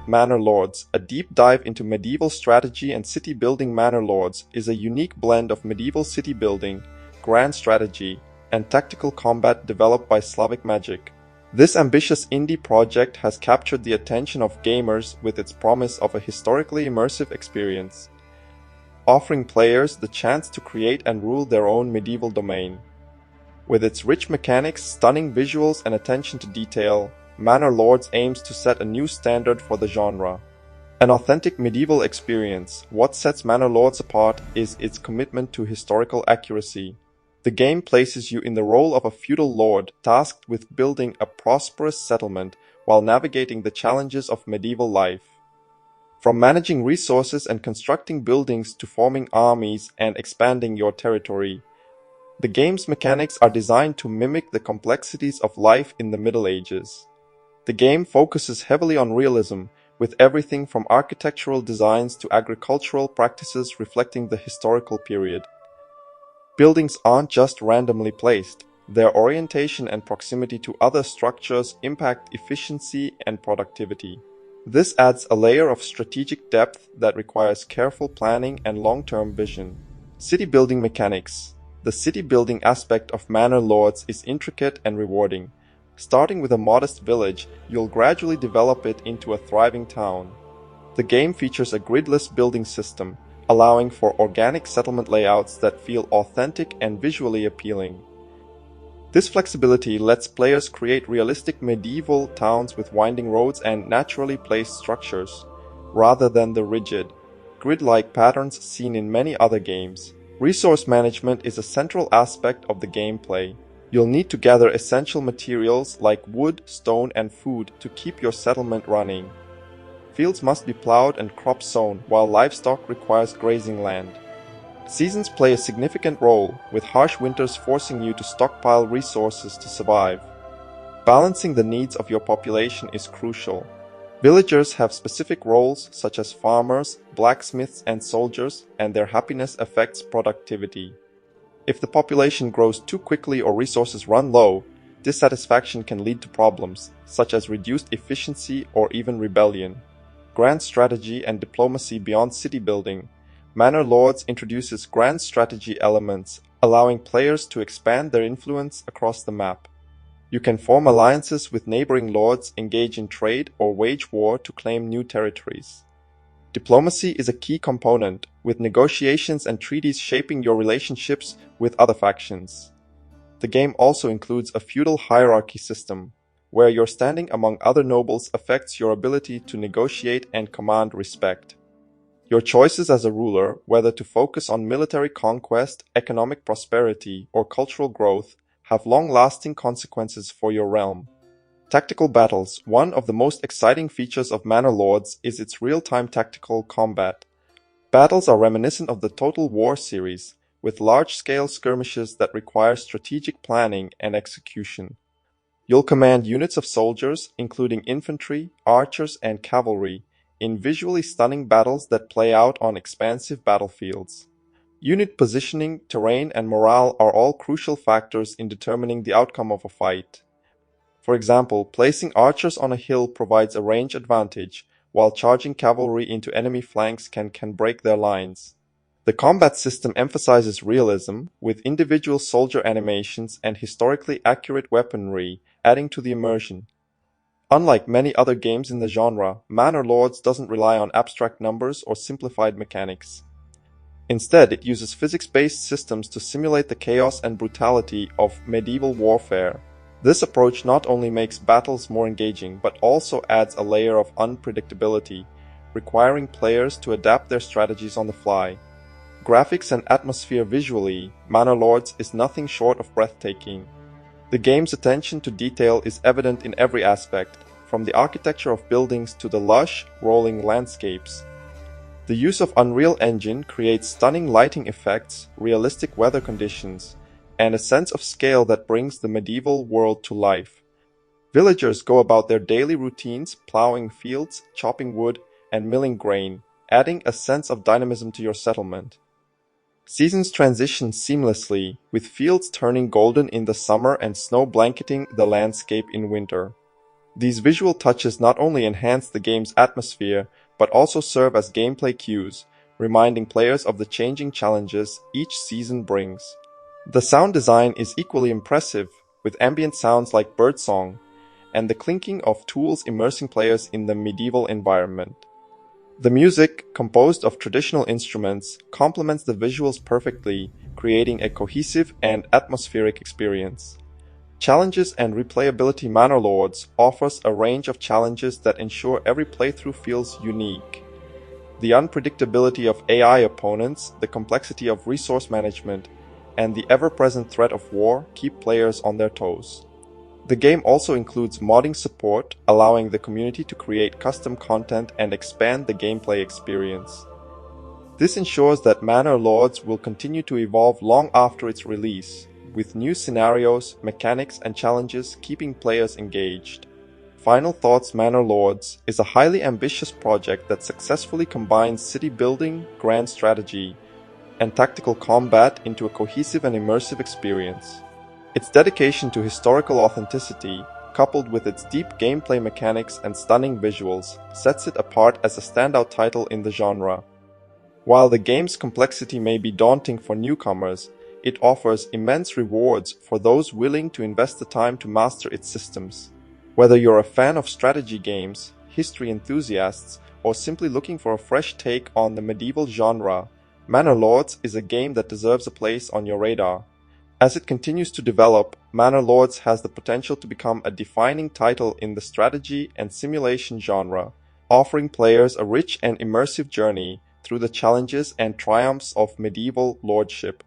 Manor Lords, a deep dive into medieval strategy and city building. Manor Lords is a unique blend of medieval city building, grand strategy, and tactical combat developed by Slavic Magic. This ambitious indie project has captured the attention of gamers with its promise of a historically immersive experience, offering players the chance to create and rule their own medieval domain. With its rich mechanics, stunning visuals, and attention to detail, Manor Lords aims to set a new standard for the genre. An authentic medieval experience, what sets Manor Lords apart is its commitment to historical accuracy. The game places you in the role of a feudal lord tasked with building a prosperous settlement while navigating the challenges of medieval life. From managing resources and constructing buildings to forming armies and expanding your territory, the game's mechanics are designed to mimic the complexities of life in the Middle Ages. The game focuses heavily on realism, with everything from architectural designs to agricultural practices reflecting the historical period. Buildings aren't just randomly placed. Their orientation and proximity to other structures impact efficiency and productivity. This adds a layer of strategic depth that requires careful planning and long-term vision. City building mechanics. The city building aspect of Manor Lords is intricate and rewarding. Starting with a modest village, you'll gradually develop it into a thriving town. The game features a gridless building system, allowing for organic settlement layouts that feel authentic and visually appealing. This flexibility lets players create realistic medieval towns with winding roads and naturally placed structures, rather than the rigid, grid-like patterns seen in many other games. Resource management is a central aspect of the gameplay. You'll need to gather essential materials like wood, stone, and food to keep your settlement running. Fields must be plowed and crops sown, while livestock requires grazing land. Seasons play a significant role, with harsh winters forcing you to stockpile resources to survive. Balancing the needs of your population is crucial. Villagers have specific roles such as farmers, blacksmiths, and soldiers, and their happiness affects productivity. If the population grows too quickly or resources run low, dissatisfaction can lead to problems, such as reduced efficiency or even rebellion. Grand strategy and diplomacy beyond city building. Manor Lords introduces grand strategy elements, allowing players to expand their influence across the map. You can form alliances with neighboring lords, engage in trade, or wage war to claim new territories. Diplomacy is a key component, with negotiations and treaties shaping your relationships with other factions. The game also includes a feudal hierarchy system, where your standing among other nobles affects your ability to negotiate and command respect. Your choices as a ruler, whether to focus on military conquest, economic prosperity, or cultural growth, have long-lasting consequences for your realm. Tactical battles. One of the most exciting features of Manor Lords is its real-time tactical combat. Battles are reminiscent of the Total War series, with large-scale skirmishes that require strategic planning and execution. You'll command units of soldiers, including infantry, archers, and cavalry, in visually stunning battles that play out on expansive battlefields. Unit positioning, terrain, and morale are all crucial factors in determining the outcome of a fight. For example, placing archers on a hill provides a range advantage, while charging cavalry into enemy flanks can break their lines. The combat system emphasizes realism, with individual soldier animations and historically accurate weaponry, adding to the immersion. Unlike many other games in the genre, Manor Lords doesn't rely on abstract numbers or simplified mechanics. Instead, it uses physics-based systems to simulate the chaos and brutality of medieval warfare. This approach not only makes battles more engaging, but also adds a layer of unpredictability, requiring players to adapt their strategies on the fly. Graphics and atmosphere. Visually, Manor Lords is nothing short of breathtaking. The game's attention to detail is evident in every aspect, from the architecture of buildings to the lush, rolling landscapes. The use of Unreal Engine creates stunning lighting effects, realistic weather conditions, and a sense of scale that brings the medieval world to life. Villagers go about their daily routines, plowing fields, chopping wood, and milling grain, adding a sense of dynamism to your settlement. Seasons transition seamlessly, with fields turning golden in the summer and snow blanketing the landscape in winter. These visual touches not only enhance the game's atmosphere, but also serve as gameplay cues, reminding players of the changing challenges each season brings. The sound design is equally impressive, with ambient sounds like birdsong, and the clinking of tools immersing players in the medieval environment. The music, composed of traditional instruments, complements the visuals perfectly, creating a cohesive and atmospheric experience. Challenges and replayability. Manor Lords offers a range of challenges that ensure every playthrough feels unique. The unpredictability of AI opponents, the complexity of resource management, and the ever-present threat of war keep players on their toes. The game also includes modding support, allowing the community to create custom content and expand the gameplay experience. This ensures that Manor Lords will continue to evolve long after its release, with new scenarios, mechanics, and challenges keeping players engaged. Final thoughts. Manor Lords is a highly ambitious project that successfully combines city building, grand strategy, and tactical combat into a cohesive and immersive experience. Its dedication to historical authenticity, coupled with its deep gameplay mechanics and stunning visuals, sets it apart as a standout title in the genre. While the game's complexity may be daunting for newcomers, it offers immense rewards for those willing to invest the time to master its systems. Whether you're a fan of strategy games, history enthusiasts, or simply looking for a fresh take on the medieval genre, Manor Lords is a game that deserves a place on your radar. As it continues to develop, Manor Lords has the potential to become a defining title in the strategy and simulation genre, offering players a rich and immersive journey through the challenges and triumphs of medieval lordship.